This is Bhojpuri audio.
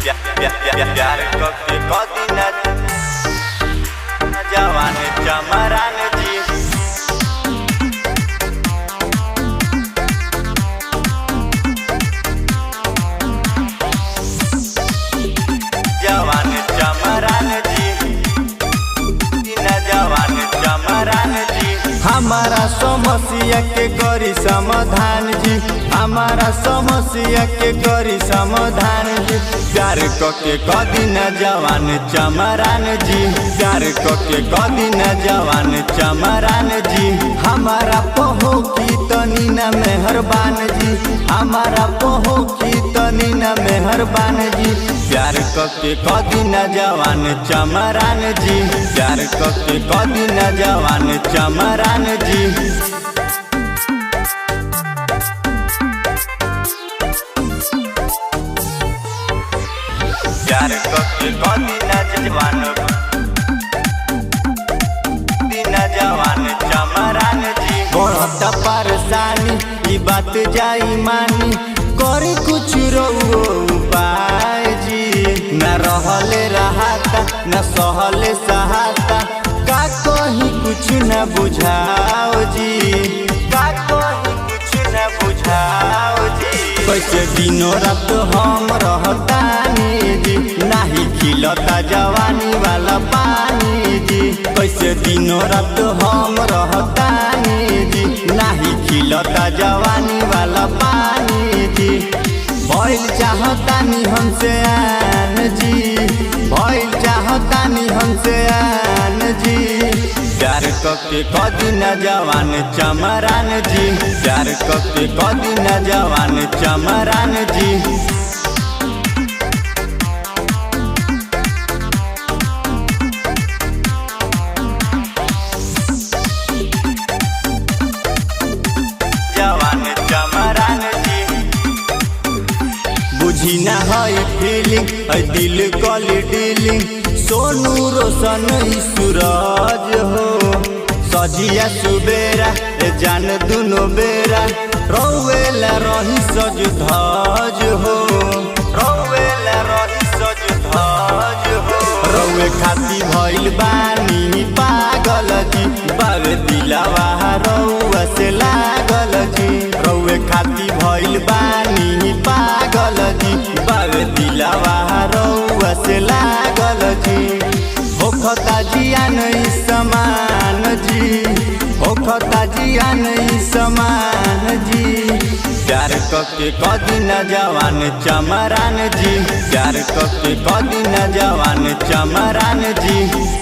प्यार के कदी न जवान चमरान जी जवान चमरान जी न जवान चमरान जी हमारा समस्या के करी समाधान जी हमारा समस्या के करी समाधान जी प्यार के कदी न जवान चमरान जी प्यार के कदी न जवान चमरान जी हमारा पहो की तनी न मेहरबान जी हमारा पहो की तनी न मेहरबान जी प्यार के कदी न जवान चमरान जी प्यार के कदी न जवान चमरान जी प्यार के कदी न जवान जवान चमरान जी बहुत परेशानी ई बात जाई मानी करी कुछ रहो उपाय जी न रहले रहता न सहले सहाता का कहीं कुछ न बुझाओ जी का कहीं कुछ न बुझाओ जी कैसे दिनों रात हम रहतानी जी नाही खिलता जवानी वाला पानी जी कैसे दिनों रात हम रहतानी जी नाही खिलता जवानी वाला पानी जी भइल चाहतानी हमसे आन जी भइल चाहतानी हमसे आन जी प्यार के कदी न जवान चमरान जी प्यार के कदी न जवान चमरान जी जवान चमरान जी बुझी न है फीलिंग है दिल कली डीलिंग सोनू रोशन सूरज हो सजिया सुबेरा जान दुनो बेरा रोवेला रही सज धज हो रोवेला रही सज धज हो रोवे खाती भइल बानी पागल जी बाग दिलावा रउआ से लागल जी रोवे खाती भइल बानी पागल जी बाग दिलावा रउआ से लागल जी होखता जिया नहीं समान जी होखता जिया नहीं समान जी प्यार के कदी न जवान चमरान जी प्यार के कदी न जवान चमरान जी।